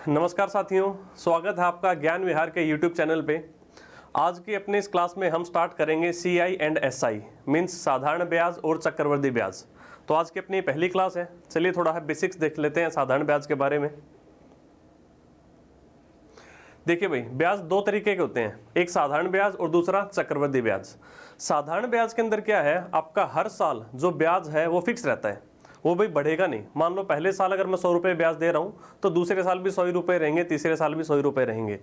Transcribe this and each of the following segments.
नमस्कार साथियों, स्वागत है आपका ज्ञान विहार के YouTube चैनल पे। आज की अपनी इस क्लास में हम स्टार्ट करेंगे CI एंड SI मीन्स साधारण ब्याज और चक्रवृद्धि ब्याज। तो आज की अपनी पहली क्लास है। चलिए थोड़ा है बेसिक्स देख लेते हैं साधारण ब्याज के बारे में। देखिए भाई, ब्याज दो तरीके के होते हैं, एक साधारण ब्याज और दूसरा चक्रवृद्धि ब्याज। साधारण ब्याज के अंदर क्या है, आपका हर साल जो ब्याज है वो फिक्स रहता है, वो भाई बढ़ेगा नहीं। मान लो पहले साल अगर मैं 100 रुपये ब्याज दे रहा हूँ तो दूसरे साल भी 100 रुपये रहेंगे, तीसरे साल भी 100 रुपये रहेंगे।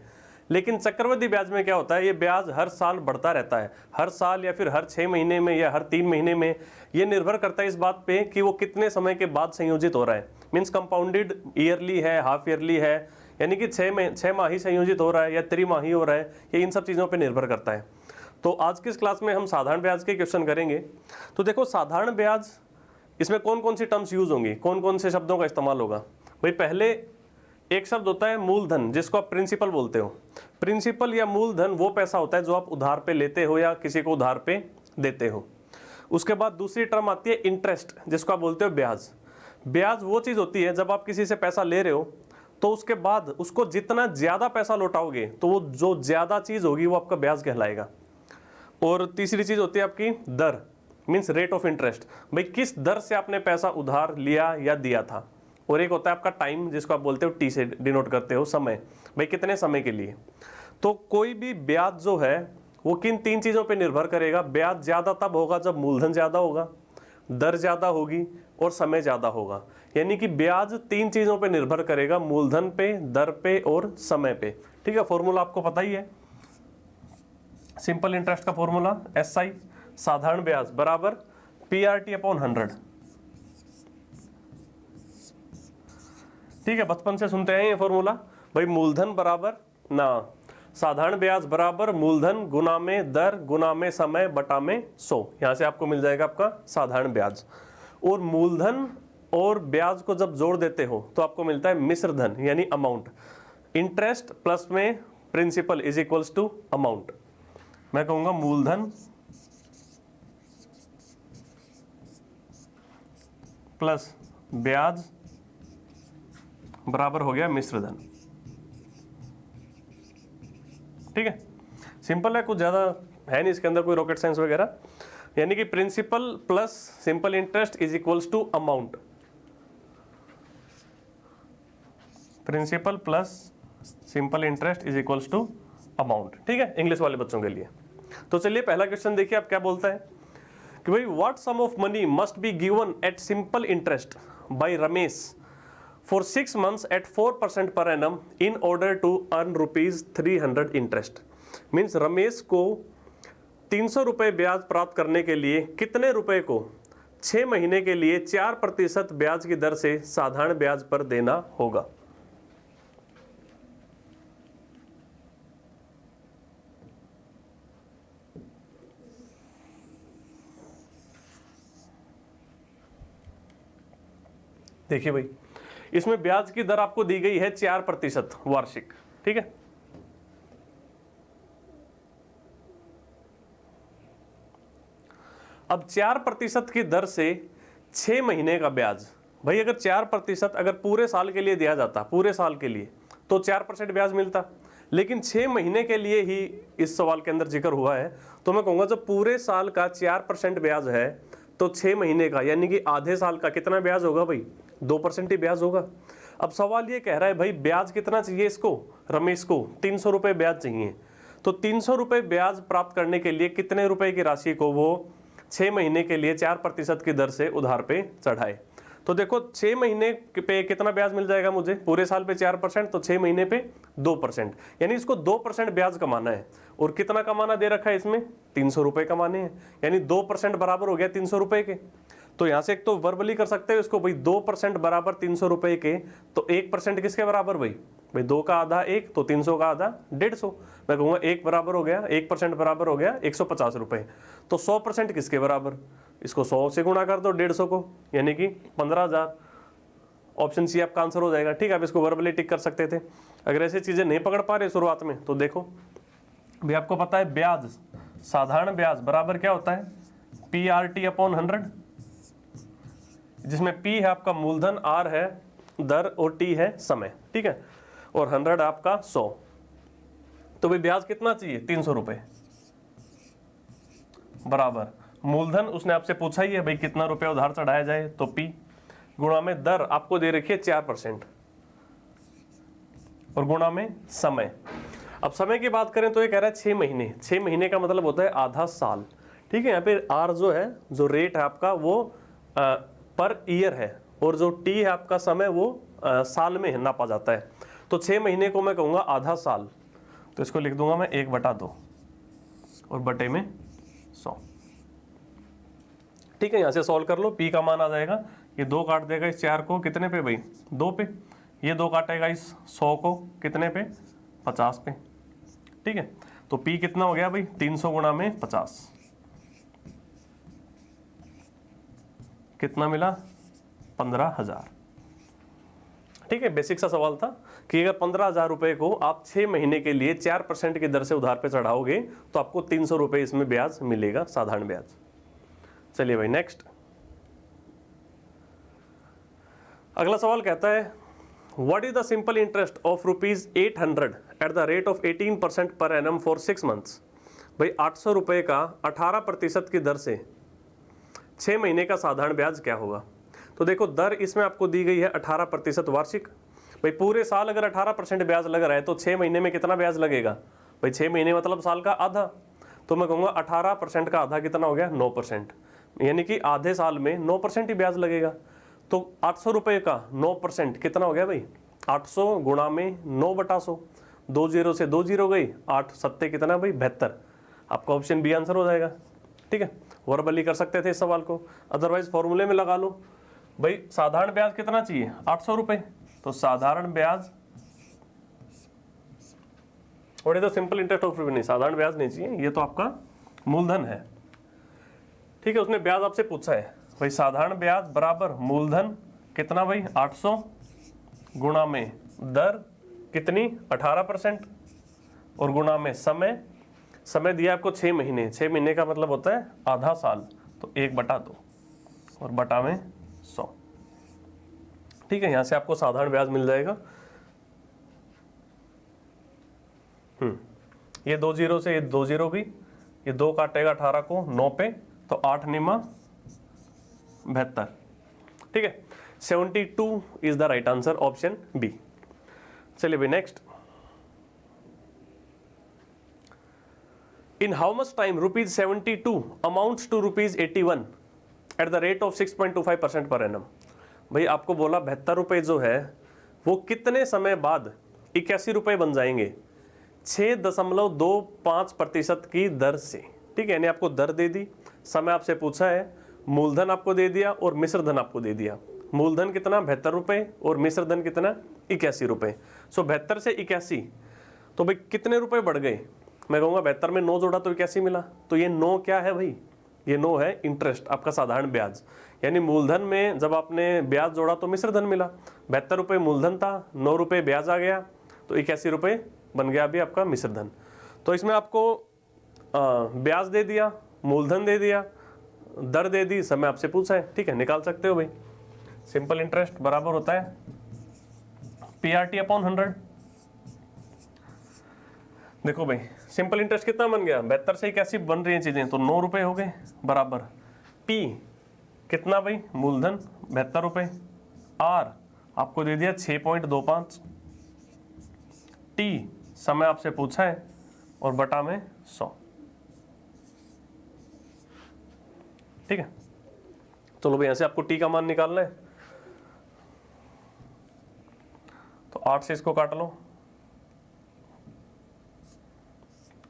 लेकिन चक्रवृद्धि ब्याज में क्या होता है, ये ब्याज हर साल बढ़ता रहता है, हर साल या फिर हर 6 महीने में या हर 3 महीने में। ये निर्भर करता है इस बात पे कि वो कितने समय के बाद संयोजित हो रहा है। मीन्स कंपाउंडेड ईयरली है, हाफ ईयरली है, यानी कि 6 माही संयोजित हो रहा है या त्रिमाही हो रहा है, ये इन सब चीज़ों पर निर्भर करता है। तो आज की इस क्लास में हम साधारण ब्याज के क्वेश्चन करेंगे। तो देखो, साधारण ब्याज इसमें कौन कौन सी टर्म्स यूज होंगी, कौन कौन से शब्दों का इस्तेमाल होगा। भाई पहले एक शब्द होता है मूलधन, जिसको आप प्रिंसिपल बोलते हो। प्रिंसिपल या मूलधन वो पैसा होता है जो आप उधार पे लेते हो या किसी को उधार पे देते हो। उसके बाद दूसरी टर्म आती है इंटरेस्ट, जिसको आप बोलते हो ब्याज। ब्याज वो चीज़ होती है जब आप किसी से पैसा ले रहे हो तो उसके बाद उसको जितना ज़्यादा पैसा लौटाओगे तो वो जो ज़्यादा चीज़ होगी वो आपका ब्याज कहलाएगा। और तीसरी चीज़ होती है आपकी दर, मीन्स रेट ऑफ इंटरेस्ट। भाई किस दर से आपने पैसा उधार लिया या दिया था। और एक होता है आपका टाइम, जिसको आप बोलते हो टी से डिनोट करते हो, समय। भाई कितने समय के लिए। तो कोई भी ब्याज जो है वो किन तीन चीज़ों पे निर्भर करेगा। ब्याज ज़्यादा तब होगा जब मूलधन ज़्यादा होगा, दर ज़्यादा होगी और समय ज़्यादा होगा। यानी कि ब्याज तीन चीज़ों पे निर्भर करेगा, मूलधन पे, दर पे और समय पे। ठीक है, फॉर्मूला आपको पता ही है, सिंपल इंटरेस्ट का फॉर्मूला SI साधारण ब्याज बराबर PRT अपॉन 100। ठीक है, बचपन से सुनते हैं ये फॉर्मूला। भाई मूलधन बराबर ना साधारण ब्याज बराबर मूलधन गुना में दर गुना में समय बटा में 100। यहां से आपको मिल जाएगा आपका साधारण ब्याज। और मूलधन और ब्याज को जब जोड़ देते हो तो आपको मिलता है मिश्र धन, यानी अमाउंट। इंटरेस्ट प्लस में principal is equals to amount. मैं कहूंगा मूलधन प्लस ब्याज बराबर हो गया मिश्र धन। ठीक है, सिंपल है, कुछ ज्यादा है नहीं इसके अंदर कोई रॉकेट साइंस वगैरह। यानी कि principal plus simple interest is equals to amount. Principal plus simple interest is equals to amount. ठीक है, इंग्लिश वाले बच्चों के लिए। तो चलिए पहला क्वेश्चन देखिए आप क्या बोलता है कि भाई what sum of money must be given at simple interest by Ramesh for 6 months at 4% per annum in order to earn ₹300 interest. Means Ramesh को 300 रुपये ब्याज प्राप्त करने के लिए कितने रुपए को 6 महीने के लिए 4% ब्याज की दर से साधारण ब्याज पर देना होगा। देखिए भाई, इसमें ब्याज की दर आपको दी गई है 4% वार्षिक। ठीक है, अब 4% की दर से 6 महीने का ब्याज। भाई अगर 4% अगर पूरे साल के लिए दिया जाता, पूरे साल के लिए, तो 4% ब्याज मिलता। लेकिन 6 महीने के लिए ही इस सवाल के अंदर जिक्र हुआ है, तो मैं कहूंगा जब पूरे साल का 4% ब्याज है तो 6 महीने का यानी कि आधे साल का कितना ब्याज होगा भाई, 2% ही ब्याज होगा। अब सवाल ये कह रहा है भाई ब्याज कितना चाहिए इसको, रमेश को 300 रुपये ब्याज चाहिए। तो 300 रुपये ब्याज प्राप्त करने के लिए कितने रुपए की राशि को वो 6 महीने के लिए 4% की दर से उधार पे चढ़ाए। तो देखो 6 महीने पे कितना ब्याज मिल जाएगा मुझे, पूरे साल पे 4%, तो 6 महीने पे 2%, यानी इसको 2% ब्याज कमाना है। और कितना कमाना दे रखा है इसमें, 300 रुपये कमाने हैं, यानी 2% बराबर हो गया 300 रुपये के। तो यहाँ से एक तो वर्बली कर सकते हो इसको, भाई 2% बराबर 300 रुपये के, तो 1% किसके बराबर भाई, 2 का आधा 1, तो 300 का आधा 150। मैं कहूँगा 1 बराबर हो गया, 1% बराबर हो गया 150 रुपये। तो 100% किसके बराबर, इसको 100 से गुणा कर दो 150 को, यानी कि 15,000। ऑप्शन सी आपका आंसर हो जाएगा। ठीक है, आप इसको वर्बली टिक कर सकते थे। अगर ऐसी चीज़ें नहीं पकड़ पा रहे शुरुआत में तो देखो भाई, आपको पता है ब्याज, साधारण ब्याज बराबर क्या होता है, PRT अपॉन 100, जिसमें P है आपका मूलधन, R है दर और T है समय। ठीक है, और 100 आपका 100। तो भाई ब्याज कितना चाहिए? 300 रुपये बराबर मूलधन उसने आपसे पूछा ही है भाई कितना रुपया उधार चढ़ाया जाए, तो P गुणा में दर आपको दे रखी है 4% और गुणा में समय। अब समय की बात करें तो ये कह रहा है 6 महीने। 6 महीने का मतलब होता है आधा साल। ठीक है, यहाँ पे R जो है, जो रेट है आपका वो पर ईयर है और जो T है आपका समय वो साल में नापा जाता है। तो 6 महीने को मैं कहूँगा आधा साल, तो इसको लिख दूंगा मैं 1/2 और बटे में 100। ठीक है, यहाँ से सॉल्व कर लो। P का मान आ जाएगा, ये 2 काट देगा इस 4 को कितने पे भाई? 2 पे। ये 2 काटेगा इस 100 को कितने पे? 50 पे। ठीक है, तो P कितना हो गया भाई? 300 गुणा में 50 कितना मिला? 15,000। ठीक है, बेसिक सा सवाल था कि अगर 15,000 रुपए को आप 6 महीने के लिए 4% की दर से उधार पे चढ़ाओगे तो आपको 300 रुपए इसमें ब्याज मिलेगा, साधारण ब्याज। चलिए भाई नेक्स्ट। अगला सवाल कहता है what is the simple interest of ₹800 eight the rate of 18% per annum for 6 months. भाई 800 रुपए का 18% की दर से 6 महीने का साधारण ब्याज क्या होगा? तो देखो दर इसमें आपको दी गई है 18% वार्षिक। भाई पूरे साल अगर 18% ब्याज लग रहा है तो 6 महीने में कितना ब्याज लगेगा? भाई 6 महीने मतलब साल का आधा, तो मैं कहूँगा 18% का आधा कितना हो गया? 9%, यानी कि आधे साल में 9% ही ब्याज लगेगा। तो 800 रुपये का 9% कितना हो गया भाई? 800 गुणा में 9/100, 2 जीरो से 2 जीरो गई, 8 सत्ते कितना भाई? 72। आपका ऑप्शन बी आंसर हो जाएगा। ठीक है, वर्बली कर सकते थे इस सवाल को, अदरवाइज फॉर्मूले में लगा लो। भाई साधारण ब्याज कितना चाहिए? 800 रुपये। तो साधारण ब्याज, और ये तो सिंपल इंटरेस्ट ऑफ नहीं, साधारण ब्याज नहीं चाहिए, ये तो आपका मूलधन है। ठीक है, उसने ब्याज आपसे पूछा है भाई साधारण ब्याज बराबर मूलधन कितना भाई? 800 गुणा में दर कितनी? 18% और गुणा में समय। समय दिया आपको 6 महीने। 6 महीने का मतलब होता है आधा साल, तो 1/2 और बटा में 100। ठीक है, यहां से आपको साधारण ब्याज मिल जाएगा। ये 2 जीरो से ये 2 जीरो गई, ये 2 काटेगा 18 को 9 पे, तो 8 निमा 72। ठीक है, 72 is the right answer, option B. चलिए भाई next. In how much time ₹72 amounts to ₹81 at the rate of 6.25% per annum. भाई आपको बोला 72 रुपये जो है वो कितने समय बाद 81 रुपये बन जाएंगे? 6.25% की दर से। ठीक है, यानी आपको दर दे दी, समय आपसे पूछा है, मूलधन आपको दे दिया और मिश्र धन आपको दे दिया। मूलधन कितना? 72 रुपये और मिश्र धन कितना? 81 रुपये। सो 72 से 81, तो भाई कितने रुपए बढ़ गए? मैं कहूँगा 72 में 9 जोड़ा तो 81 मिला। तो ये 9 क्या है भाई? ये 9 है इंटरेस्ट, आपका साधारण ब्याज। यानी मूलधन में जब आपने ब्याज जोड़ा तो मिश्र धन मिला। 72 रुपये मूलधन था, 9 रुपये ब्याज आ गया, तो 81 रुपये बन गया अभी आपका मिश्र धन। तो इसमें आपको ब्याज दे दिया, मूलधन दे दिया, दर दे दी, समय आपसे पूछा है। ठीक है, निकाल सकते हो भाई। सिंपल इंटरेस्ट बराबर होता है PRT अपॉन 100। देखो भाई सिंपल इंटरेस्ट कितना बन गया? 72 से कैसी बन रही है चीजें, तो 9 रुपए हो गए बराबर P कितना भाई? मूलधन 72 रुपए, R आपको दे दिया 6.25, T समय आपसे पूछा है और बटा में 100। ठीक है, चलो भाई यहां से आपको T का मान निकालना है, तो 8 से इसको काट लो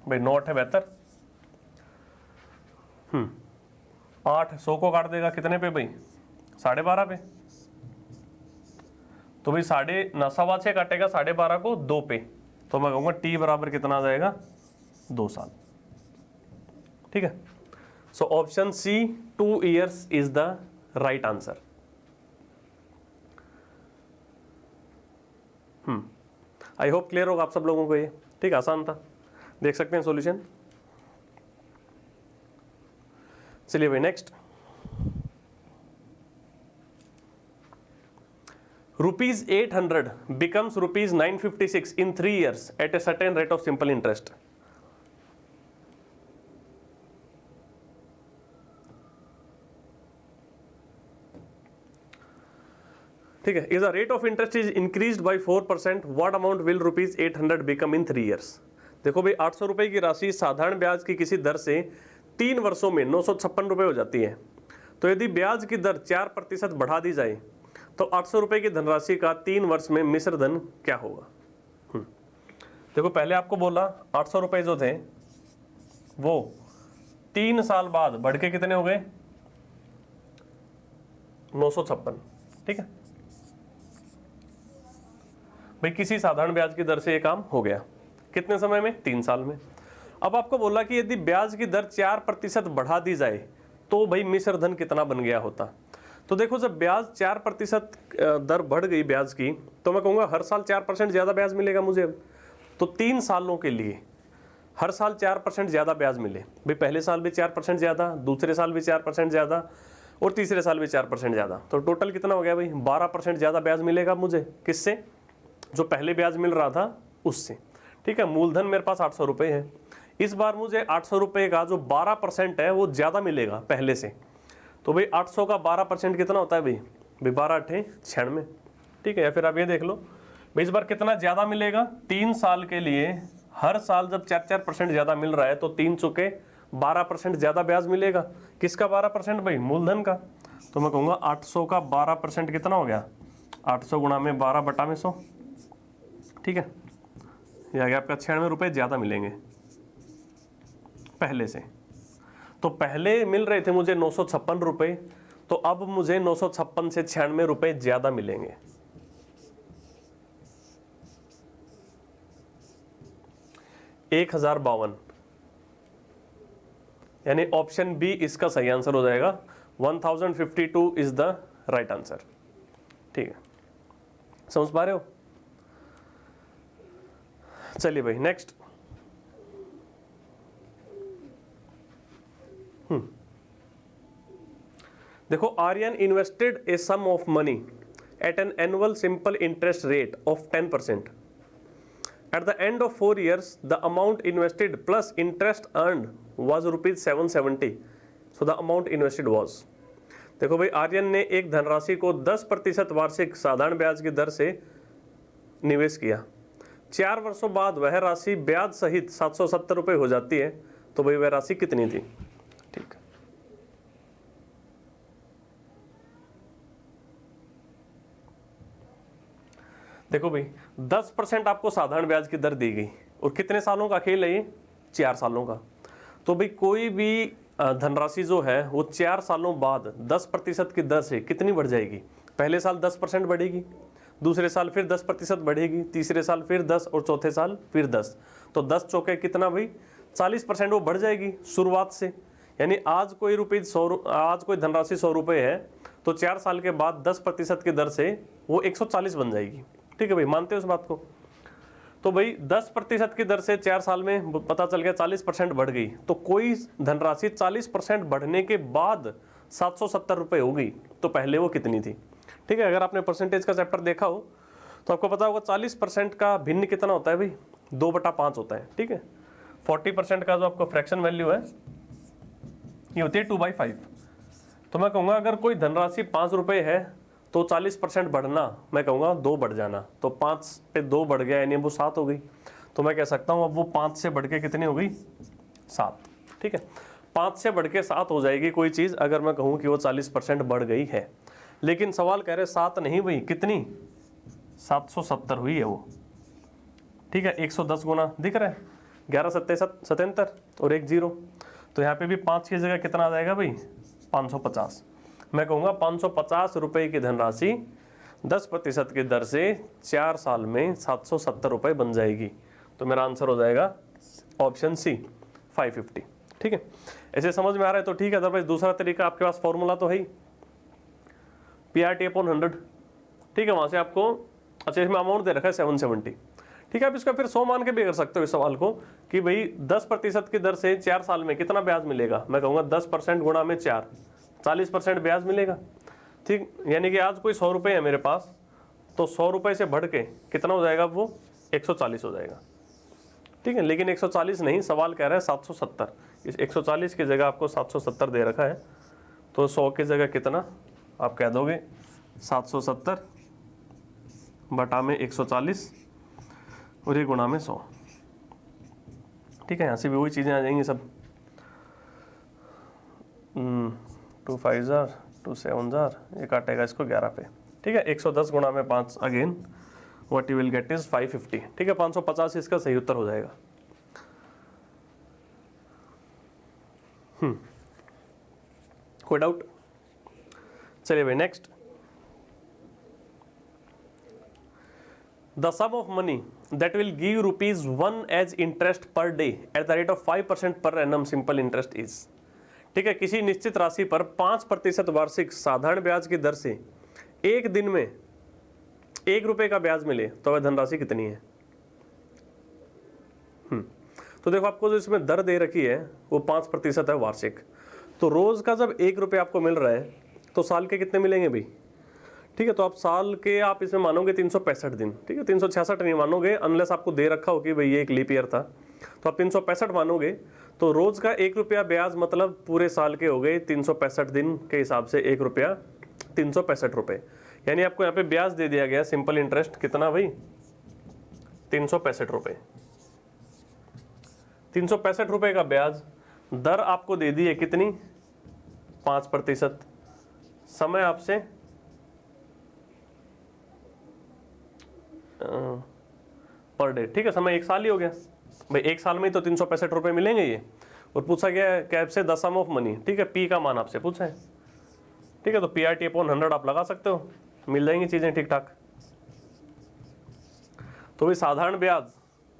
भाई, 9 8 है 72, 8 100 को काट देगा कितने पे भाई? 12.5 पे। तो भाई 9.25 काटेगा 12.5 को 2 पे, तो मैं कहूँगा T बराबर कितना आ जाएगा? 2 साल। ठीक है, so option C 2 years is the right answer. I hope clear होगा आप सब लोगों को ये। ठीक, आसान था, देख सकते हैं सॉल्यूशन। चलिए भाई next. ₹800 becomes ₹956 in 3 years at a certain rate of simple interest. ठीक है, is the rate of interest is increased by 4%, what amount will ₹800 become in 3 years? देखो भाई, 800 रुपए की राशि साधारण ब्याज की किसी दर से 3 वर्षों में 956 रुपए हो जाती है। तो यदि ब्याज की दर 4% बढ़ा दी जाए तो 800 रुपए की धनराशि का 3 वर्ष में मिश्र धन क्या होगा? देखो, पहले आपको बोला 800 रुपए जो थे वो 3 साल बाद बढ़ के कितने हो गए? 956। ठीक है भाई, किसी साधारण ब्याज की दर से ये काम हो गया। कितने समय में? 3 साल में। अब आपको बोला कि यदि ब्याज की दर 4% बढ़ा दी जाए तो भाई मिश्र धन कितना बन गया होता? तो देखो, जब ब्याज 4% दर बढ़ गई ब्याज की, तो मैं कहूँगा हर साल 4% ज़्यादा ब्याज मिलेगा मुझे। तो 3 सालों के लिए हर साल 4% ज़्यादा ब्याज मिले। भाई पहले साल भी 4% ज़्यादा, दूसरे साल भी 4% ज़्यादा और तीसरे साल भी 4% ज़्यादा। तो टोटल कितना हो गया भाई? 12% ज़्यादा ब्याज मिलेगा मुझे। किससे? जो पहले ब्याज मिल रहा था उससे। ठीक है, मूलधन मेरे पास 800 रुपये है। इस बार मुझे 800 रुपये का जो 12% है वो ज़्यादा मिलेगा पहले से। तो भाई 800 का 12% कितना होता है भाई? 12 8 96। ठीक है, या फिर आप ये देख लो भाई, इस बार कितना ज़्यादा मिलेगा? 3 साल के लिए हर साल जब 4% ज़्यादा मिल रहा है तो 3 चुके 12% ज़्यादा ब्याज मिलेगा। किसका 12% भाई? मूलधन का। तो मैं कहूँगा 800 का 12% कितना हो गया? 800 गुणा में 12 बटा में 100। ठीक है, यह आगे आपका 96 रुपये ज़्यादा मिलेंगे पहले से। तो पहले मिल रहे थे मुझे 956 रुपये, तो अब मुझे 956 से 96 रुपये ज़्यादा मिलेंगे। $1052, यानी ऑप्शन बी इसका सही आंसर हो जाएगा। 1052 इज द राइट आंसर। ठीक है, समझ पा रहे हो? चलिए भाई, नेक्स्ट। देखो, Aryan invested a sum of money at an annual simple interest rate of 10%. At the end of 4 years, the amount invested plus interest earned was ₹770. So the amount invested was. देखो भाई, आर्यन ने एक धनराशि को 10% वार्षिक साधारण ब्याज की दर से निवेश किया। 4 वर्षों बाद वह राशि ब्याज सहित 770 रुपये हो जाती है। तो भाई वह राशि कितनी थी? ठीक है, देखो भाई, 10% आपको साधारण ब्याज की दर दी गई और कितने सालों का खेल है ये? 4 सालों का। तो भाई कोई भी धनराशि जो है वो 4 सालों बाद 10% की दर से कितनी बढ़ जाएगी? पहले साल 10% बढ़ेगी, दूसरे साल फिर 10% बढ़ेगी, तीसरे साल फिर 10 और चौथे साल फिर 10। तो 10 चौके कितना भाई? 40% वो बढ़ जाएगी शुरुआत से। यानी आज कोई धनराशि 100 रुपये है तो 4 साल के बाद 10% की दर से वो 140 बन जाएगी। ठीक है भाई, मानते हो इस बात को? तो भाई 10% की दर से 4 साल में पता चल गया 40% बढ़ गई। तो कोई धनराशि 40% बढ़ने के बाद 770 रुपये हो गई, तो पहले वो कितनी थी? ठीक है, अगर आपने परसेंटेज का चैप्टर देखा हो तो आपको पता होगा 40% का भिन्न कितना होता है भाई? 2/5 होता है। ठीक है, 40% का जो आपका फ्रैक्शन वैल्यू है ये होती है 2/5। तो मैं कहूँगा अगर कोई धनराशि 5 रुपये है तो 40% बढ़ना, मैं कहूँगा 2 बढ़ जाना। तो 5 पे 2 बढ़ गया यानी वो 7 हो गई। तो मैं कह सकता हूँ अब वो 5 से बढ़ के कितनी हो गई? 7। ठीक है, 5 से बढ़ के 7 हो जाएगी कोई चीज़ अगर मैं कहूँ कि वो 40% बढ़ गई है। लेकिन सवाल कह रहे 7 नहीं भाई, कितनी? 770 हुई है वो। ठीक है, 110 गुना दिख रहा है, 11 77 और 1 0। तो यहाँ पे भी 5 की जगह कितना आ जाएगा भाई? 550। मैं कहूँगा 550 रुपये की धनराशि 10% की दर से 4 साल में 770 रुपये बन जाएगी। तो मेरा आंसर हो जाएगा ऑप्शन सी 550। ठीक है, ऐसे समझ में आ रहा है तो ठीक है। अदरवाइज दूसरा तरीका आपके पास फॉर्मूला तो है ही, PRT/100। ठीक है, वहाँ से आपको, अच्छा इसमें अमाउंट दे रखा है 770। ठीक है, आप इसका फिर 100 मान के भी कर सकते हो इस सवाल को कि भाई 10% की दर से 4 साल में कितना ब्याज मिलेगा? मैं कहूँगा 10% गुणा में 4, 40% ब्याज मिलेगा। ठीक, यानी कि आज कोई 100 रुपये है मेरे पास, तो 100 रुपये से बढ़ के कितना हो जाएगा, वो 140 हो जाएगा। ठीक है, लेकिन 140 नहीं, सवाल कह रहा है 770। इस 140 की जगह आपको 770 दे रखा है, तो 100 की जगह कितना आप कह दोगे, 770 बटा में 140 और ये गुणा में 100। ठीक है, यहाँ से भी वही चीज़ें आ जाएंगी सब। 2 5 जार 2 7 जार, ये काटेगा इसको 11 पे। ठीक है, 110 गुणा में 5 again what you will get is 550। ठीक है, 550 इसका सही उत्तर हो जाएगा। कोई डाउट? चलिए भाई next. The sum of money that will give ₹1 as interest per day at the rate of 5% per annum simple interest is. ठीक है, किसी निश्चित राशि पर 5% वार्षिक साधारण ब्याज की दर से एक दिन में ₹1 का ब्याज मिले तो वह धनराशि कितनी है? तो देखो, आपको जो इसमें दर दे रखी है वो 5% है वार्षिक। तो रोज का जब ₹1 आपको मिल रहा है तो साल के कितने मिलेंगे भाई? ठीक है, तो आप साल के आप इसमें मानोगे 365 दिन। ठीक है, 366 नहीं मानोगे, अनलेस आपको दे रखा हो कि भाई ये एक लीप ईयर था, तो आप 365 मानोगे। तो रोज का ₹1 ब्याज मतलब पूरे साल के हो गए 365 दिन के हिसाब से ₹1 ₹365। यानी आपको यहाँ पे ब्याज दे दिया गया सिंपल इंटरेस्ट कितना भाई, ₹365। ₹365 का ब्याज, दर आपको दे दी है कितनी, 5%। समय आपसे पर डे। ठीक है, समय 1 साल ही हो गया भाई, 1 साल में ही तो ₹365 मिलेंगे ये। और पूछा गया है कैब से द सम ऑफ मनी। ठीक है, पी का मान आपसे पूछा है। ठीक है, तो PRT/100 आप लगा सकते हो, मिल जाएंगी चीजें ठीक ठाक। तो भाई साधारण ब्याज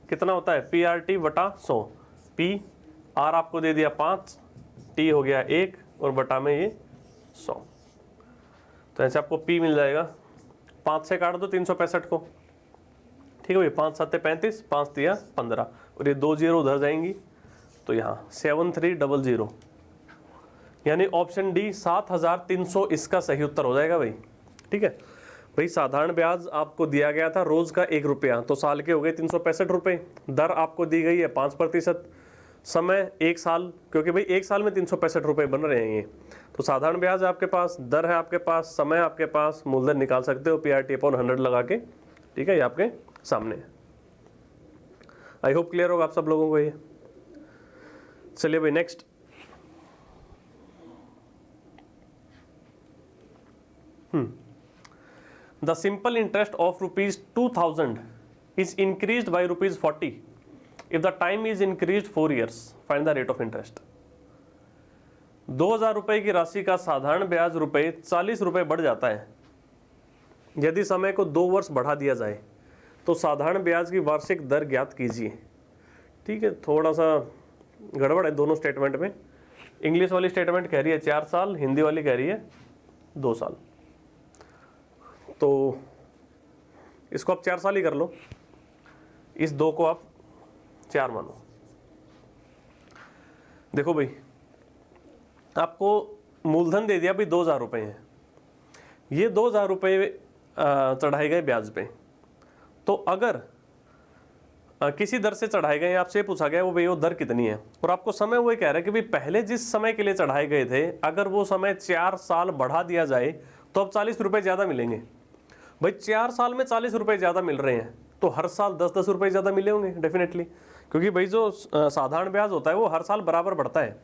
कितना होता है, PRT/100। पी आर आपको दे दिया 5, टी हो गया 1 और बटा में ये 100। तो ऐसे आपको पी मिल जाएगा। 5 से काट दो 365 को। ठीक है भाई, 5 7 35, 5 3 15 और ये 2 0 उधर जाएंगी, तो यहाँ 7300, यानी ऑप्शन डी 7300 इसका सही उत्तर हो जाएगा भाई। ठीक है भाई, साधारण ब्याज आपको दिया गया था रोज का ₹1, तो साल के हो गए 365। दर आपको दी गई है 5%। समय 1 साल, क्योंकि भाई 1 साल में ₹365 बन रहे हैं ये। तो साधारण ब्याज आपके पास, दर है आपके पास, समय आपके पास, मूलधन निकाल सकते हो PRT/100 लगा के। ठीक है, ये आपके सामने है। आई होप क्लियर होगा आप सब लोगों को ये। चलिए भाई next. The simple interest of ₹2000 is increased by ₹40 if the time is increased 4 years. Find the rate of interest. 2000 रुपए की राशि का साधारण ब्याज ₹40 बढ़ जाता है यदि समय को 2 वर्ष बढ़ा दिया जाए, तो साधारण ब्याज की वार्षिक दर ज्ञात कीजिए। ठीक है, थोड़ा सा गड़बड़ है दोनों स्टेटमेंट में। इंग्लिश वाली स्टेटमेंट कह रही है 4 साल, हिंदी वाली कह रही है 2 साल। तो इसको आप 4 साल ही कर लो, इस 2 को आप 4 मानो। देखो भाई, आपको मूलधन दे दिया भाई 2000 रुपए हैं, ये 2000 रुपए चढ़ाए गए ब्याज पे। तो अगर किसी दर से चढ़ाए गए, आपसे पूछा गया वो भाई वो दर कितनी है, और आपको समय वो कह रहा है कि भाई पहले जिस समय के लिए चढ़ाए गए थे अगर वो समय 4 साल बढ़ा दिया जाए तो अब 40 रुपए ज़्यादा मिलेंगे। भाई 4 साल में 40 रुपए ज़्यादा मिल रहे हैं, तो हर साल 10-10 रुपए ज़्यादा मिले होंगे डेफिनेटली, क्योंकि भाई जो साधारण ब्याज होता है वो हर साल बराबर बढ़ता है।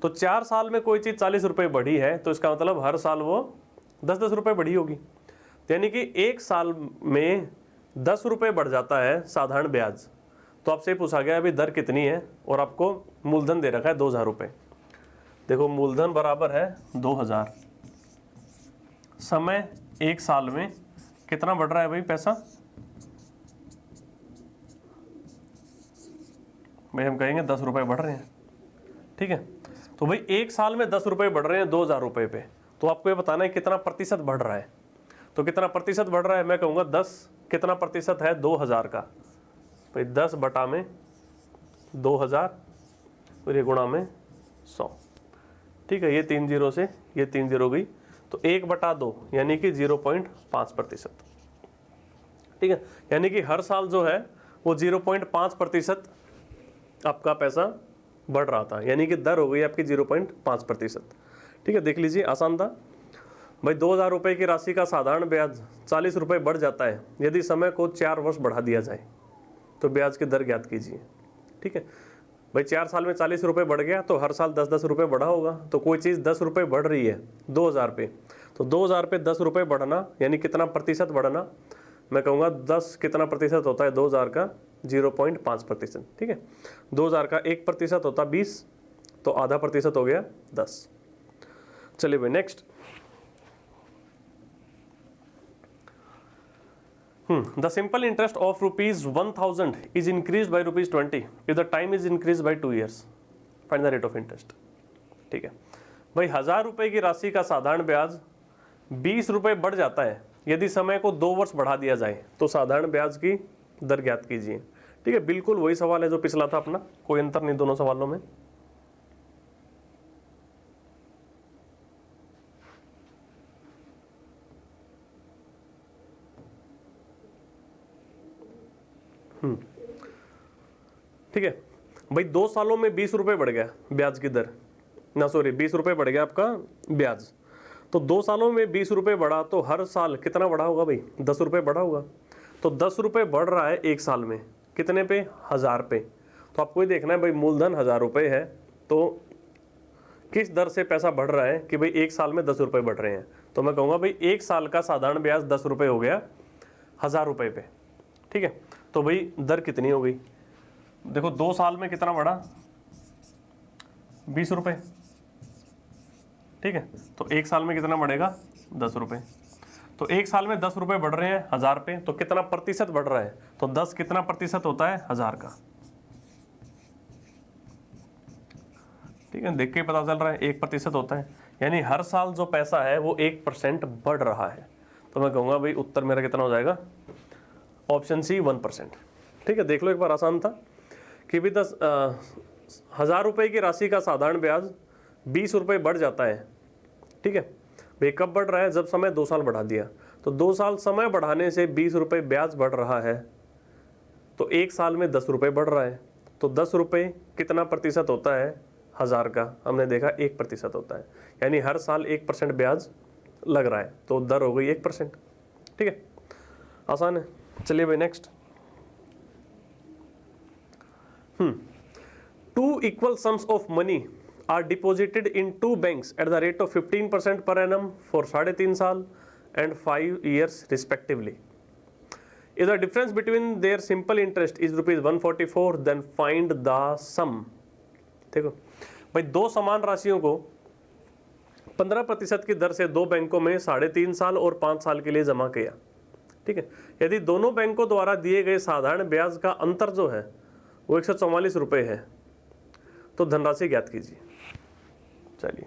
तो 4 साल में कोई चीज़ 40 रुपए बढ़ी है तो इसका मतलब हर साल वो 10-10 रुपए बढ़ी होगी। यानी कि 1 साल में 10 रुपए बढ़ जाता है साधारण ब्याज। तो आपसे पूछा गया अभी दर कितनी है, और आपको मूलधन दे रखा है 2000 रुपए। देखो मूलधन बराबर है 2000, समय 1 साल में कितना बढ़ रहा है भाई पैसा, भाई हम कहेंगे 10 रुपए बढ़ रहे हैं। ठीक है, तो भाई 1 साल में 10 रुपए बढ़ रहे हैं 2000 रुपए पे, तो आपको ये बताना है कितना प्रतिशत बढ़ रहा है। तो कितना प्रतिशत बढ़ रहा है, मैं कहूँगा 10। कितना प्रतिशत है 2000 का, भाई 10 बटा में 2000 और ये गुणा में 100। ठीक है, ये 3 जीरो से ये 3 जीरो गई, तो 1/2 यानी कि 0.5%। ठीक है, यानी कि हर साल जो है वो 0.5% आपका पैसा बढ़ रहा था, यानी कि दर हो गई आपकी 0.5%। ठीक है, देख लीजिए, आसान था भाई। 2,000 रुपये की राशि का साधारण ब्याज 40 रुपये बढ़ जाता है यदि समय को 4 वर्ष बढ़ा दिया जाए, तो ब्याज की दर ज्ञात कीजिए। ठीक है भाई, 4 साल में 40 रुपये बढ़ गया तो हर साल 10-10 रुपये बढ़ा होगा। तो कोई चीज़ 10 रुपये बढ़ रही है 2,000 पे, तो 2,000 पे 10 रुपये बढ़ना यानी कितना प्रतिशत बढ़ना, मैं कहूँगा 10 कितना प्रतिशत होता है 2,000 का, 0.5%। ठीक है, 2,000 का 1% होता 20, तो आधा प्रतिशत हो गया 10। चलिए भाई next. The simple interest of ₹1,000 is increased by ₹20 if the time is increased by 2 years. Find the rate of interest. ठीक है भाई, 1,000 रुपये की राशि का साधारण ब्याज 20 रुपये बढ़ जाता है यदि समय को 2 वर्ष बढ़ा दिया जाए, तो साधारण ब्याज की दर ज्ञात कीजिए। ठीक है, बिल्कुल वही सवाल है जो पिछला था अपना, कोई अंतर नहीं दोनों सवालों में। ठीक है भाई, 2 सालों में 20 रुपये बढ़ गया ब्याज की दर, ना सॉरी 20 रुपये बढ़ गया आपका ब्याज। तो 2 सालों में 20 रुपये बढ़ा तो हर साल कितना बढ़ा होगा भाई, 10 रुपये बढ़ा होगा। तो 10 रुपये बढ़ रहा है एक साल में, कितने पे, 1,000 पे। तो आपको ये देखना है भाई, मूलधन 1,000 रुपये है, तो किस दर से पैसा बढ़ रहा है कि भाई एक साल में 10 रुपये बढ़ रहे हैं। तो मैं कहूँगा भाई एक साल का साधारण ब्याज 10 रुपये हो गया 1,000 रुपये पे। ठीक है, तो भाई दर कितनी हो गई, देखो 2 साल में कितना बढ़ा, 20 रुपये। ठीक है, तो एक साल में कितना बढ़ेगा, 10 रुपये। तो एक साल में 10 रुपये बढ़ रहे हैं 1,000 पे, तो कितना प्रतिशत बढ़ रहा है, तो 10 कितना प्रतिशत होता है 1,000 का। ठीक है, देख के ही पता चल रहा है 1% होता है, यानी हर साल जो पैसा है वो 1% बढ़ रहा है। तो मैं कहूँगा भाई उत्तर मेरा कितना हो जाएगा, ऑप्शन सी 1%। ठीक है, देख लो एक बार, आसान था कि भी 1,000 रुपये की राशि का साधारण ब्याज 20 रुपये बढ़ जाता है। ठीक है भाई, कब बढ़ रहा है, जब समय 2 साल बढ़ा दिया। तो 2 साल समय बढ़ाने से 20 रुपये ब्याज बढ़ रहा है, तो एक साल में 10 रुपये बढ़ रहा है। तो 10 रुपये कितना प्रतिशत होता है 1,000 का, हमने देखा 1% होता है, यानी हर साल 1% ब्याज लग रहा है, तो दर हो गई 1%। ठीक है, आसान है। चलिए भाई next. 2 equal sums of money are deposited in 2 banks at the rate of 15% per annum for 3.5 साल and 5 years respectively. If the difference between their simple interest is ₹144, then find the sum. देखो भाई, 2 समान राशियों को 15% की दर से 2 बैंकों में 3.5 साल और 5 साल के लिए जमा किया। ठीक है, यदि दोनों बैंकों द्वारा दिए गए साधारण ब्याज का अंतर जो है वो 144 रुपये है, तो धनराशि ज्ञात कीजिए। चलिए,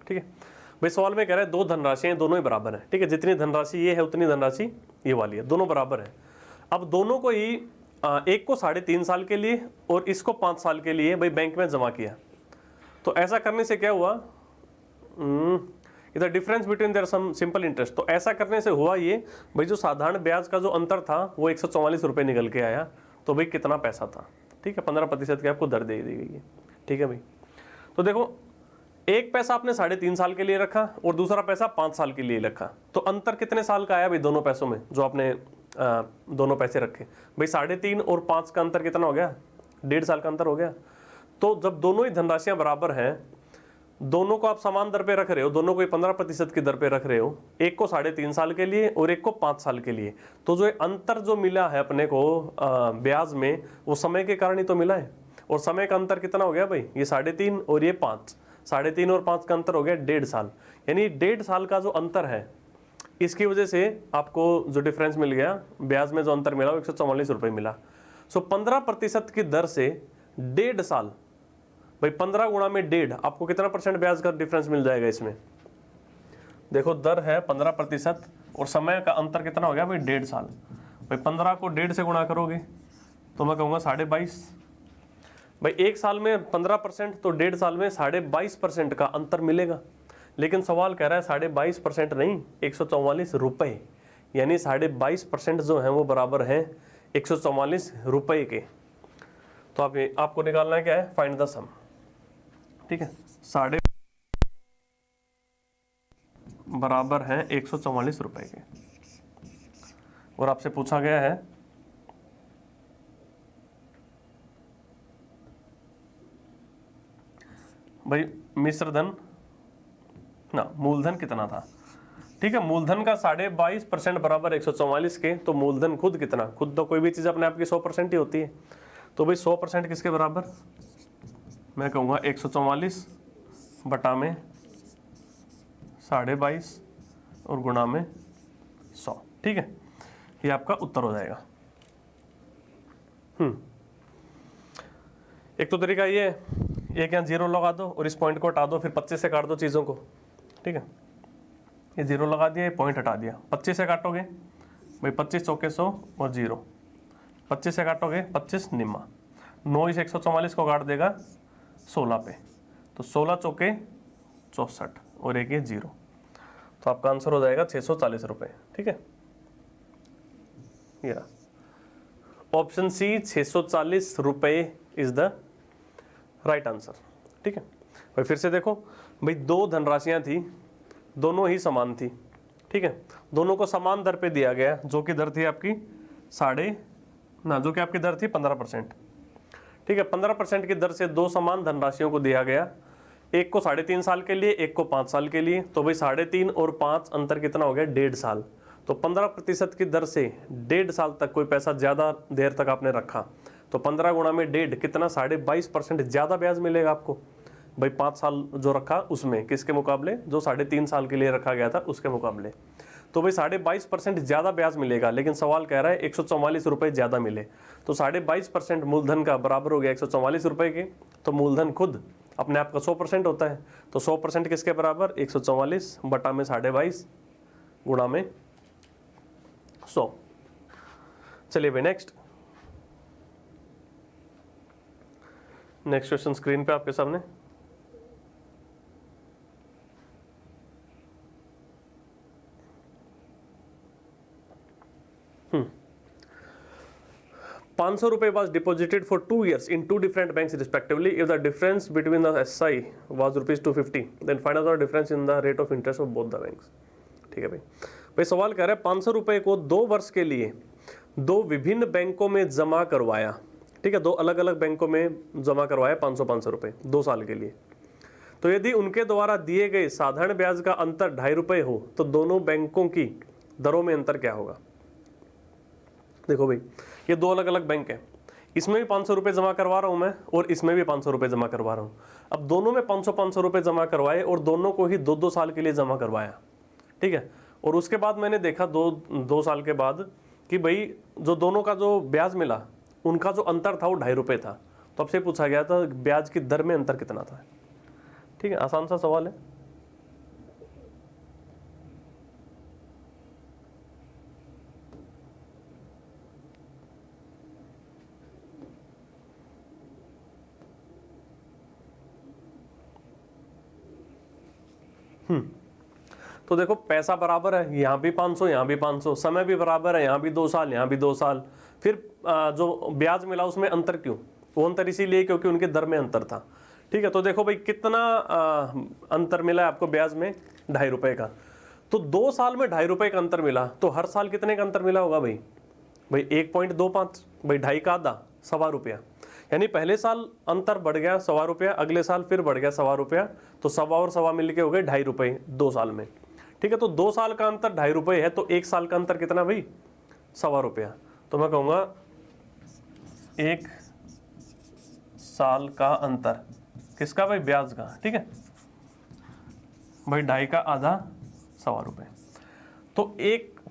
ठीक है भाई, सवाल में कह रहा है 2 धनराशियां दोनों ही बराबर है। ठीक है, जितनी धनराशि ये है उतनी धनराशि ये वाली है, दोनों बराबर है। अब दोनों को ही एक को 3.5 साल के लिए और इसको 5 साल के लिए भाई बैंक में जमा किया। तो ऐसा करने से क्या हुआ, the difference between their sum simple interest, तो ऐसा करने से हुआ ये भाई, जो साधारण ब्याज का जो अंतर था वो 144 रुपये निकल के आया। तो भाई कितना पैसा था, ठीक है, 15% की आपको दर दे दी गई है। ठीक है भाई, तो देखो एक पैसा आपने 3.5 साल के लिए रखा और दूसरा पैसा 5 साल के लिए रखा, तो अंतर कितने साल का आया भाई दोनों पैसों में, जो आपने दोनों पैसे रखे भाई, 3.5 और 5 का अंतर कितना हो गया, 1.5 साल का अंतर हो गया। तो जब दोनों ही धनराशियां बराबर हैं, दोनों को आप समान दर पे रख रहे हो, दोनों को 15% की दर पे रख रहे हो, एक को 3.5 साल के लिए और एक को 5 साल के लिए, तो जो अंतर जो मिला है अपने को ब्याज में, वो समय के कारण ही तो मिला है। और समय का अंतर कितना हो गया भाई, ये 3.5 और ये 5, 3.5 और 5 का अंतर हो गया 1.5 साल, यानी 1.5 साल का जो अंतर है, इसकी वजह से आपको जो डिफरेंस मिल गया ब्याज में, जो अंतर मिला वो 144 रुपये मिला। सो 15% की दर से 1.5 साल भाई, 15 गुणा में 1.5, आपको कितना % ब्याज का डिफरेंस मिल जाएगा इसमें। देखो दर है 15% और समय का अंतर कितना हो गया भाई, 1.5 साल। भाई 15 को 1.5 से गुणा करोगे तो मैं कहूँगा 22.5, भाई एक साल में 15% तो 1.5 साल में 22.5% का अंतर मिलेगा। लेकिन सवाल कह रहा है 22.5% नहीं, 144 रुपये, यानी 22.5% जो है वो बराबर है 144 रुपये के। तो आपको निकालना है क्या है, फाइंड द सम। ठीक है, साढ़े बराबर है 144 रुपये के, और आपसे पूछा गया है भाई मिश्र धन ना मूलधन कितना था। ठीक है, मूलधन का 22.5% बराबर 144 के, तो मूलधन खुद कितना, खुद तो कोई भी चीज अपने आप की 100% ही होती है। तो भाई 100% किसके बराबर, मैं कहूँगा 144 बटा में 22.5 और गुणा में 100। ठीक है, ये आपका उत्तर हो जाएगा। एक तो तरीका ये है, एक यहाँ जीरो लगा दो और इस पॉइंट को हटा दो, फिर 25 से काट दो चीज़ों को। ठीक है, ये जीरो लगा दिया, ये पॉइंट हटा दिया, 25 से काटोगे भाई 25 चौके 100 और जीरो, 25 से काटोगे 25 निम्मा, 9 इस 144 को काट देगा 16 पे, तो 16 चौके 64 और एक ये जीरो, तो आपका आंसर हो जाएगा 640 रुपये। ठीक है, ये ऑप्शन सी 640 रुपये इज द राइट आंसर। ठीक है भाई, फिर से देखो भाई, दो धनराशियां थी, दोनों ही समान थी। ठीक है, दोनों को समान दर पे दिया गया, जो कि दर थी आपकी जो कि आपकी दर थी 15%। ठीक है, 15% की दर से दो समान धनराशियों को दिया गया, एक को 3.5 साल के लिए, एक को 5 साल के लिए। तो भाई 3.5 और 5 अंतर कितना हो गया, 1.5 साल। तो 15% की दर से 1.5 साल तक कोई पैसा ज्यादा देर तक आपने रखा, तो 15 गुणा में 1.5 कितना, 22.5% ज्यादा ब्याज मिलेगा आपको भाई 5 साल जो रखा उसमें, किसके मुकाबले, जो 3.5 साल के लिए रखा गया था उसके मुकाबले। तो भाई 22.5% ज्यादा ब्याज मिलेगा, लेकिन सवाल कह रहा है 144 रुपये ज्यादा मिले, तो 22.5% मूलधन का बराबर हो गया 144 रुपये के। तो मूलधन खुद अपने आप का 100% होता है, तो 100% किसके बराबर, 144 बटा में 22.5 गुणा में 100। चलिए भाई नेक्स्ट क्वेश्चन स्क्रीन पे आपके सामने। ₹500 was deposited for 2 years in 2 different banks respectively. If the difference between the SI was ₹250, then find out the difference in the rate of interest of both the banks. ठीक है भाई सवाल कह रहा है 500 रुपए को 2 वर्ष के लिए 2 विभिन्न बैंकों में जमा करवाया। ठीक है, 2 अलग अलग बैंकों में जमा करवाया 500 रुपए 2 साल के लिए। तो यदि उनके द्वारा दिए गए साधारण ब्याज का अंतर ₹2.5 हो, तो दोनों बैंकों की दरों में अंतर क्या होगा। देखो भाई, ये 2 अलग अलग बैंक है, इसमें भी 500 रुपये जमा करवा रहा हूं मैं और इसमें भी 500 रुपये जमा करवा रहा हूं। अब दोनों में 500 रुपये जमा करवाए और दोनों को ही 2 साल के लिए जमा करवाया। ठीक है, और उसके बाद मैंने देखा 2 साल के बाद कि भाई जो दोनों का जो ब्याज मिला उनका जो अंतर था वो ₹2.5 था। तो आपसे पूछा गया था ब्याज की दर में अंतर कितना था। ठीक है, आसान सा सवाल है। तो देखो पैसा बराबर है, यहाँ भी 500 यहाँ भी 500, समय भी बराबर है, यहाँ भी 2 साल यहाँ भी 2 साल, फिर जो ब्याज मिला उसमें अंतर क्यों, वो अंतर इसीलिए क्योंकि उनके दर में अंतर था। ठीक है, तो देखो भाई कितना अंतर मिला है आपको ब्याज में, ₹2.5 का। तो 2 साल में ₹2.5 का अंतर मिला, तो हर साल कितने का अंतर मिला होगा भाई 1.25, भाई 2.5 का आधा ₹1.25, यानी पहले साल अंतर बढ़ गया ₹1.25, अगले साल फिर बढ़ गया ₹1.25, तो 1.25 और 1.25 मिलके हो गए ₹2.5 2 साल में। ठीक है, तो 2 साल का अंतर ₹2.5 है, तो 1 साल का अंतर कितना भाई ₹1.25। तो मैं कहूँगा 1 साल का अंतर किसका भाई, ब्याज का। ठीक है भाई, 2.5 का आधा ₹1.25, तो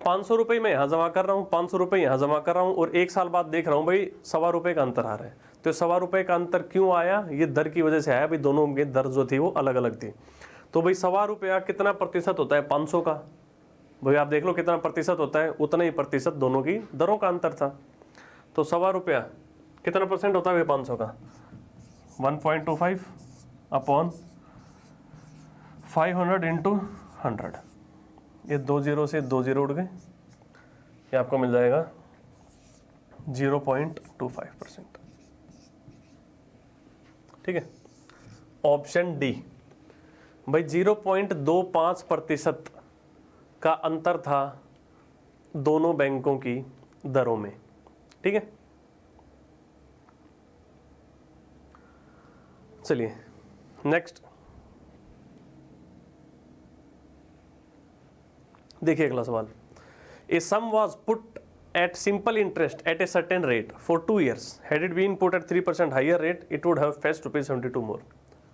500 रुपये मैं यहाँ जमा कर रहा हूँ, 500 रुपये यहाँ जमा कर रहा हूँ, और 1 साल बाद देख रहा हूँ भाई ₹1.25 का अंतर आ रहा है। तो ₹1.25 का अंतर क्यों आया, ये दर की वजह से आया भाई, दोनों की दर जो थी वो अलग अलग थी। तो भाई ₹1.25 कितना प्रतिशत होता है 500 का, भाई आप देख लो कितना प्रतिशत होता है, उतना ही प्रतिशत दोनों की दरों का अंतर था। तो ₹1.25 कितना परसेंट होता है भाई 500 का, 1.25 अपॉन 500 इंटू 100, ये 2 जीरो से 2 जीरो उड़ गए, ये आपको मिल जाएगा 0.25%। ठीक है, ऑप्शन डी भाई 0.25% का अंतर था दोनों बैंकों की दरों में। ठीक है, चलिए नेक्स्ट देखिए अगला सवाल। A sum was put at simple interest at a certain rate for 2 years, had it been put at 3% higher rate it would have fetched ₹72 more.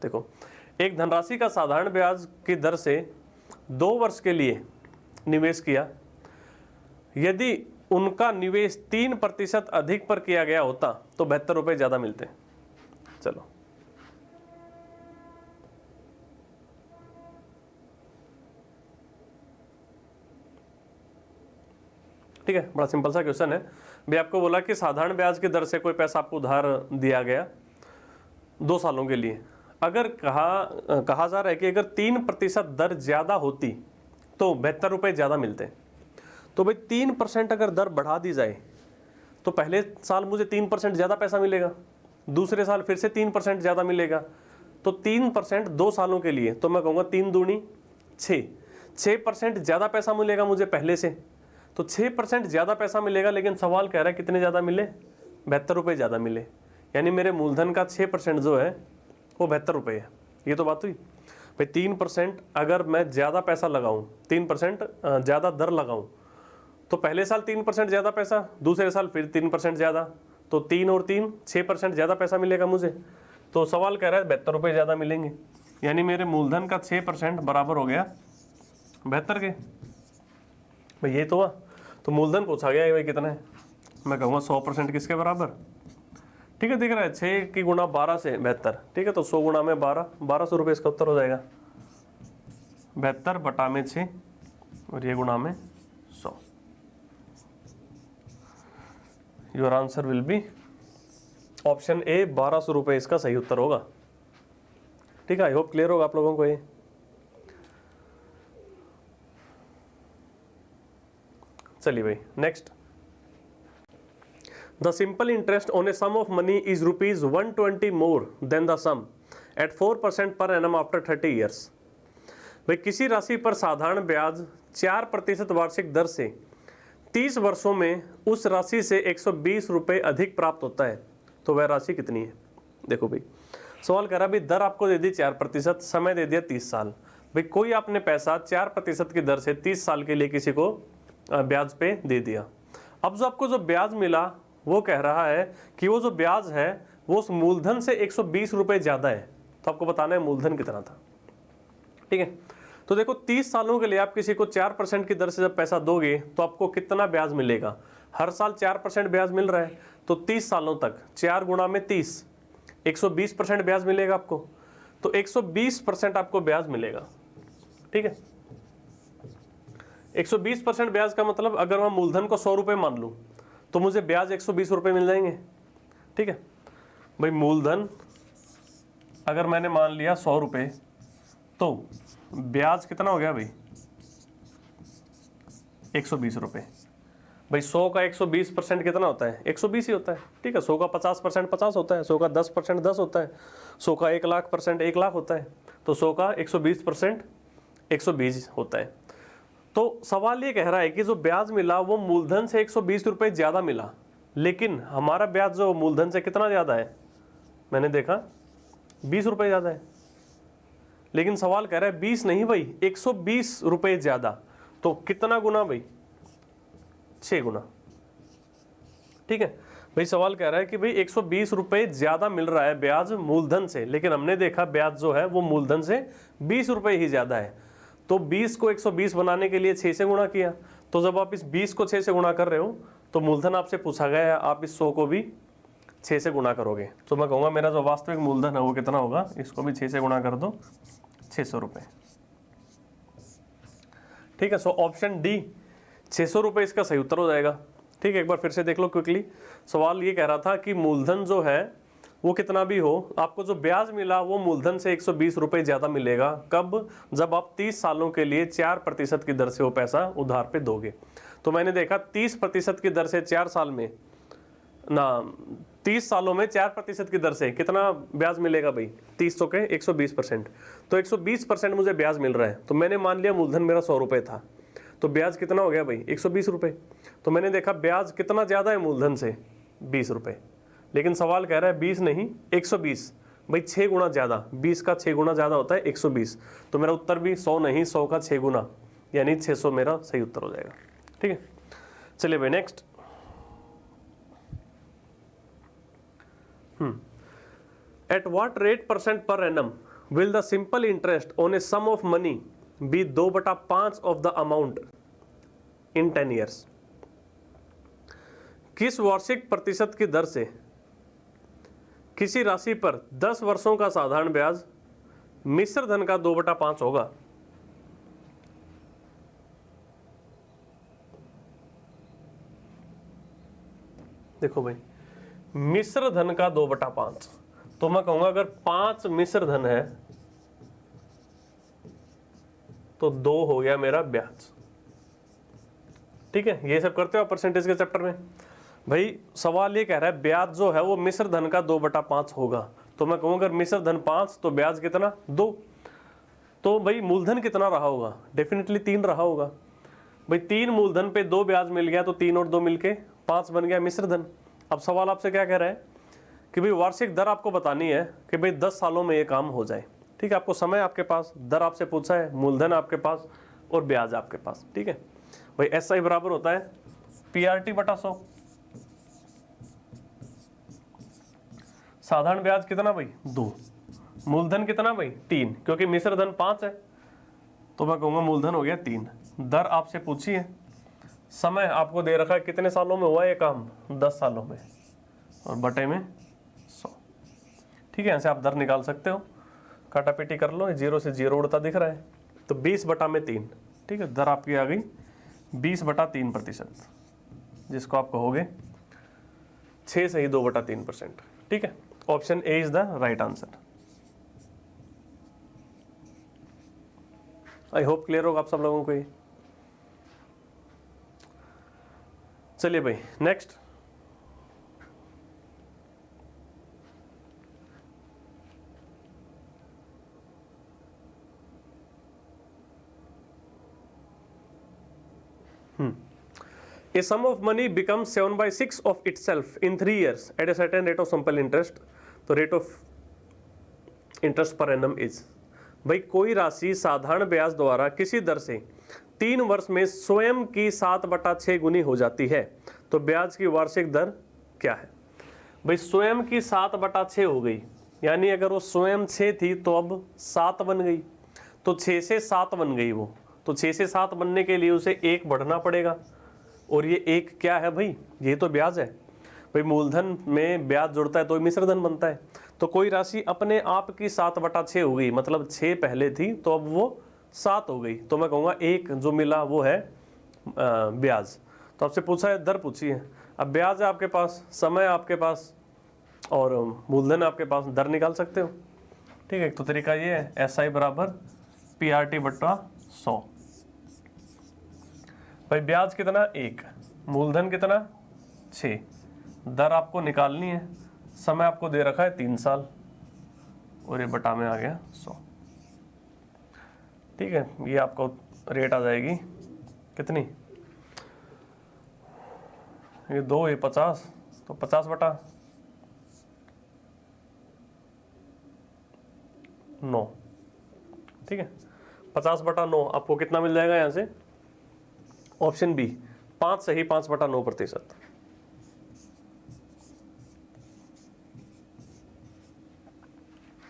देखो, एक धनराशि का साधारण ब्याज की दर से 2 वर्ष के लिए निवेश किया, यदि उनका निवेश 3% अधिक पर किया गया होता तो ₹72 ज्यादा मिलते। चलो ठीक है, बड़ा सिंपल सा क्वेश्चन है भी। आपको बोला कि साधारण ब्याज की दर से कोई पैसा आपको उधार दिया गया 2 सालों के लिए, अगर कहा जा रहा है कि अगर 3% दर ज्यादा होती तो ₹72 ज्यादा मिलते। तो भाई 3% अगर दर बढ़ा दी जाए तो पहले साल मुझे 3% ज्यादा पैसा मिलेगा, दूसरे साल फिर से 3% ज्यादा मिलेगा, तो 3% 2 सालों के लिए, तो मैं कहूँगा 3 दूनी 6% ज्यादा पैसा मिलेगा मुझे पहले से, तो 6% ज्यादा पैसा मिलेगा। लेकिन सवाल कह रहा है कितने ज्यादा मिले, ₹72 ज्यादा मिले, यानी मेरे मूलधन का 6% जो है वो ₹72 है। ये तो बात हुई भाई। 3% अगर मैं ज्यादा पैसा लगाऊं, 3% ज्यादा दर लगाऊं, तो पहले साल 3% ज्यादा पैसा, दूसरे साल फिर 3% ज्यादा, तो 3 और 3 6% ज्यादा पैसा मिलेगा मुझे। तो सवाल कह रहा है ₹72 ज्यादा मिलेंगे, यानी मेरे मूलधन का 6% बराबर हो गया 72 के। भाई ये तो हुआ, तो मूलधन पूछा गया है भाई कितना है, मैं कहूँगा 100% किसके बराबर। ठीक है, दिख रहा है 6 की गुणा 12 से 72। ठीक है, तो 100 गुणा में 1200 इसका उत्तर हो जाएगा। 72 बटा में 6 और ये गुणा में 100। Your answer will be option A, ₹1200 इसका सही उत्तर होगा। ठीक है, आई होप क्लियर होगा आप लोगों को ये। चलिए भाई next. The simple interest on a sum of money is ₹120 more than the sum at 4% per annum after 30 years। भाई किसी राशि पर साधारण ब्याज 4% वार्षिक दर से 30 वर्षों में उस राशि से ₹120 अधिक प्राप्त होता है, तो वह राशि कितनी है। देखो भाई सवाल करा भाई, दर आपको दे दी 4%, समय दे दिया 30 साल। भाई कोई आपने पैसा 4% की दर से 30 साल के लिए किसी को ब्याज पे दे दिया। अब जो आपको जो ब्याज मिला वो कह रहा है कि वो जो ब्याज है वो उस मूलधन से ₹120 ज्यादा है, तो आपको बताना है मूलधन कितना था। ठीक है, तो देखो 30 सालों के लिए आप किसी को 4% की दर से जब पैसा दोगे तो आपको कितना ब्याज मिलेगा। हर साल 4% ब्याज मिल रहा है, तो 30 सालों तक 4 गुणा में 30, 120% ब्याज मिलेगा आपको, तो 120% आपको ब्याज मिलेगा। ठीक है, 120% ब्याज का मतलब अगर मैं मूलधन को ₹100 मान लूं तो मुझे ब्याज ₹120 मिल जाएंगे। ठीक है भाई, मूलधन अगर मैंने मान लिया ₹100, तो ब्याज कितना हो गया भाई ₹120। भाई 100 का 120% कितना होता है, 120 ही होता है। ठीक है, 100 का 50% 50 होता है, 100 का 10% 10 होता है, 100 का 1,00,000% 1,00,000 होता है, तो 100 का 120% 120 होता है। तो सवाल ये कह रहा है कि जो ब्याज मिला वो मूलधन से ₹120 ज्यादा मिला, लेकिन हमारा ब्याज जो मूलधन से कितना ज्यादा है, मैंने देखा ₹20 ज्यादा है। लेकिन सवाल कह रहा है 20 नहीं भाई, ₹120 ज्यादा, तो कितना गुना भाई, 6 गुना। ठीक है भाई, सवाल कह रहा है कि भाई ₹120 ज्यादा मिल रहा है ब्याज मूलधन से, लेकिन हमने देखा ब्याज जो है वो मूलधन से ₹20 ही ज्यादा है। तो 20 को 120 बनाने के लिए 6 से गुणा किया, तो जब आप इस 20 को 6 से गुणा कर रहे हो तो मूलधन आपसे पूछा गया है, आप इस 100 को भी 6 से गुणा करोगे, तो मैं कहूँगा मेरा जो वास्तविक मूलधन है वो कितना होगा, इसको भी 6 से गुणा कर दो, ₹600। ठीक है, सो ऑप्शन डी ₹600 इसका सही उत्तर हो जाएगा। ठीक है, एक बार फिर से देख लो क्विकली। सवाल ये कह रहा था कि मूलधन जो है वो कितना भी हो, आपको जो ब्याज मिला वो मूलधन से 120 रुपये ज़्यादा मिलेगा। कब? जब आप 30 सालों के लिए 4% की दर से वो पैसा उधार पे दोगे। तो मैंने देखा 30% की दर से 4 साल में ना, 30 सालों में 4% की दर से कितना ब्याज मिलेगा भाई? 30 के 120%, तो 120% मुझे ब्याज मिल रहा है। तो मैंने मान लिया मूलधन मेरा 100 रुपये था, तो ब्याज कितना हो गया भाई? 120 रुपये। तो मैंने देखा ब्याज कितना ज़्यादा है मूलधन से? 20 रुपये। लेकिन सवाल कह रहा है 20 नहीं 120, भाई 6 गुना ज़्यादा, 20 का 6 गुना ज़्यादा होता है 120। तो मेरा उत्तर भी 100 नहीं 100 का 6 गुना, यानी 600 मेरा सही उत्तर हो जाएगा। ठीक है, चलिए भाई next. At what rate % per annum will the simple interest on a sum of money be 2/5 of the amount in 10 years? किस वार्षिक प्रतिशत की दर से किसी राशि पर 10 वर्षों का साधारण ब्याज मिश्र धन का 2/5 होगा? देखो भाई, मिश्र धन का 2/5, तो मैं कहूंगा अगर 5 मिश्र धन है तो 2 हो गया मेरा ब्याज। ठीक है, ये सब करते हो परसेंटेज के चैप्टर में। भाई सवाल ये कह रहा है ब्याज जो है वो मिश्र धन का 2/5 होगा, तो मैं कहूँगा अगर मिश्र धन 5 तो ब्याज कितना? 2। तो भाई मूलधन कितना रहा होगा? डेफिनेटली 3 रहा होगा। भाई 3 मूलधन पे 2 ब्याज मिल गया, तो 3 और 2 मिलके 5 बन गया मिश्र धन। अब सवाल आपसे क्या कह रहा है कि भाई वार्षिक दर आपको बतानी है कि भाई 10 सालों में ये काम हो जाए। ठीक है, आपको समय आपके पास, दर आपसे पूछा है, मूलधन आपके पास और ब्याज आपके पास। ठीक है भाई, SI बराबर होता है PRT बटा 100। साधारण ब्याज कितना भाई? 2। मूलधन कितना भाई? 3, क्योंकि मिश्र धन 5 है, तो मैं कहूँगा मूलधन हो गया 3। दर आपसे पूछी है, समय आपको दे रखा है कितने सालों में हुआ ये काम? 10 सालों में, और बटे में 100। ठीक है, यहाँ से आप दर निकाल सकते हो, काटापीटी कर लो, 0 से 0 उड़ता दिख रहा है, तो 20/3। ठीक है, दर आपकी आ गई 20/3%, जिसको आप कहोगे 6 से ही 2/3%। ठीक है, option A is the right answer. I hope clear होगा आप सब लोगों को ये। चलिए भाई next. A sum of money becomes 7/6 of itself in 3 years at a certain rate of simple interest. तो rate of interest per annum is, भाई कोई राशि साधारण ब्याज द्वारा किसी दर से 3 वर्ष में स्वयं की 7/6 गुनी हो जाती है, तो ब्याज की वार्षिक दर क्या है? भाई स्वयं की 7/6 हो गई, यानी अगर वो स्वयं 6 थी तो अब 7 बन गई, तो 6 से 7 बन गई वो, तो 6 से 7 बनने के लिए उसे 1 बढ़ना पड़ेगा, और ये 1 क्या है भाई? ये तो ब्याज है। भाई मूलधन में ब्याज जुड़ता है तो मिश्र धन बनता है, तो कोई राशि अपने आप की 7/6 हो गई, मतलब 6 पहले थी तो अब वो 7 हो गई, तो मैं कहूँगा 1 जो मिला वो है ब्याज। तो आपसे पूछा है, दर पूछी है, अब ब्याज है आपके पास, समय आपके पास और मूलधन आपके पास, दर निकाल सकते हो। ठीक है, तो तरीका ये है SI बराबर PRT बटा 100। भाई ब्याज कितना? 1, मूलधन कितना? 6, दर आपको निकालनी है, समय आपको दे रखा है 3 साल, और ये बटा में आ गया 100। ठीक है, ये आपको रेट आ जाएगी कितनी? ये 2, ये 50, तो 50/9। ठीक है, 50/9 आपको कितना मिल जाएगा यहाँ से? ऑप्शन बी, 5 से ही 5/9%।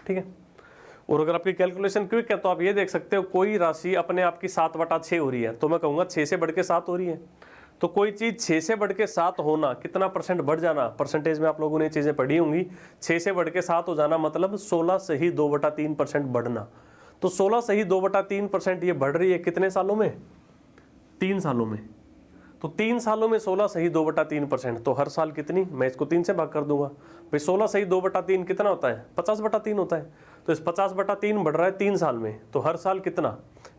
ठीक है, और अगर आपकी कैलकुलेशन क्विक है तो आप ये देख सकते हो, कोई राशि अपने आप की 7/6 हो रही है, तो मैं कहूँगा 6 से बढ़ के 7 हो रही है। तो कोई चीज़ 6 से बढ़ के 7 होना, कितना % बढ़ जाना? परसेंटेज में आप लोगों ने चीज़ें पढ़ी होंगी, 6 से बढ़ के 7 हो जाना मतलब 16 से ही 2/3% बढ़ना। तो 16 से ही 2/3% ये बढ़ रही है कितने सालों में? 3 सालों में। तो 3 सालों में 16 सही 2/3%, तो हर साल कितनी, मैं इसको 3 से भाग कर दूंगा भाई। 16 सही 2/3 कितना होता है, 50/3 होता है। तो इस 50/3 बढ़ रहा है 3 साल में, तो हर साल कितना,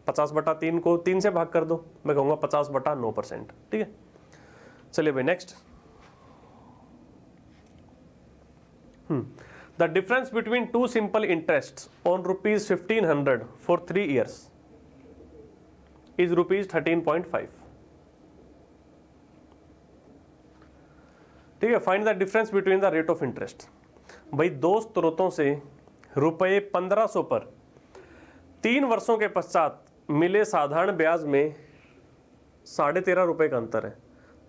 50/3 को 3 से भाग कर दो, मैं कहूँगा 50/9%। ठीक है, चलिए भाई next. The difference between two simple interest on ₹1500 for 3 years is ₹13.5। ठीक है, find the difference between the rate of interest. भाई दो स्रोतों से ₹1500 पर 3 वर्षों के पश्चात मिले साधारण ब्याज में ₹13.5 का अंतर है,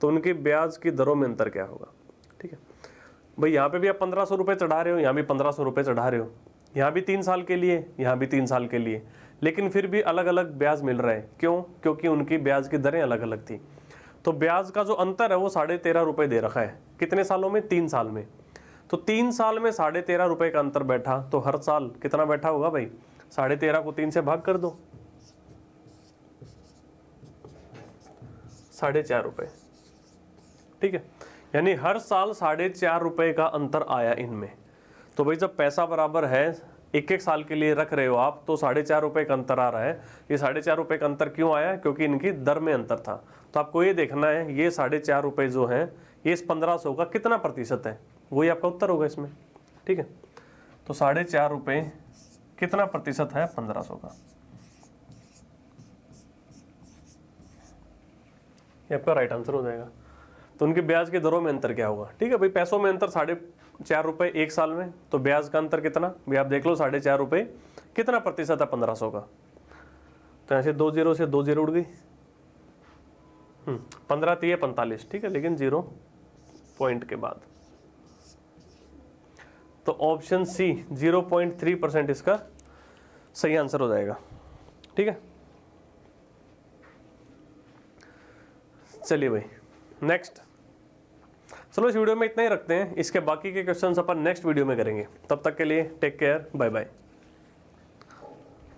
तो उनकी ब्याज की दरों में अंतर क्या होगा। ठीक है भाई, यहाँ पे भी आप 1500 रुपये चढ़ा रहे हो, यहाँ भी 1500 रुपये चढ़ा रहे हो, यहाँ भी 3 साल के लिए, यहाँ भी 3 साल के लिए, लेकिन फिर भी अलग अलग ब्याज मिल रहा है। क्यों, क्योंकि उनकी ब्याज की दरें अलग अलग थी। तो ब्याज का जो अंतर है वो ₹13.5 दे रखा है, कितने सालों में, 3 साल में। तो 3 साल में ₹13.5 का अंतर बैठा, तो हर साल कितना बैठा होगा भाई, 13.5 को 3 से भाग कर दो, ₹4.5। ठीक है, यानी हर साल ₹4.5 का अंतर आया इनमें। तो भाई जब पैसा बराबर है, एक एक साल के लिए रख रहे हो आप, तो ₹4.5 का अंतर आ रहा है। ये ₹4.5 का अंतर क्यों आया, क्योंकि इनकी दर में अंतर था। तो आपको ये देखना है ये ₹4.5 जो है ये इस 1500 का कितना प्रतिशत है, वही आपका उत्तर होगा इसमें। ठीक है, तो ₹4.5 कितना प्रतिशत है 1500 का, ये आपका राइट आंसर हो जाएगा। तो उनके ब्याज के दरों में अंतर क्या होगा। ठीक है भाई, पैसों में अंतर ₹4.5 एक साल में, तो ब्याज का अंतर कितना भाई आप देख लो, ₹4.5 कितना प्रतिशत है 1500 का। तो यहाँ से 2 0 से 2 0 उड़ गई, 15 3 45। ठीक है, लेकिन 0 पॉइंट के बाद, तो ऑप्शन सी 0.3% इसका सही आंसर हो जाएगा। ठीक है, चलिए भाई नेक्स्ट। चलो इस वीडियो में इतना ही रखते हैं, इसके बाकी के क्वेश्चंस अपन नेक्स्ट वीडियो में करेंगे। तब तक के लिए टेक केयर, बाय बाय।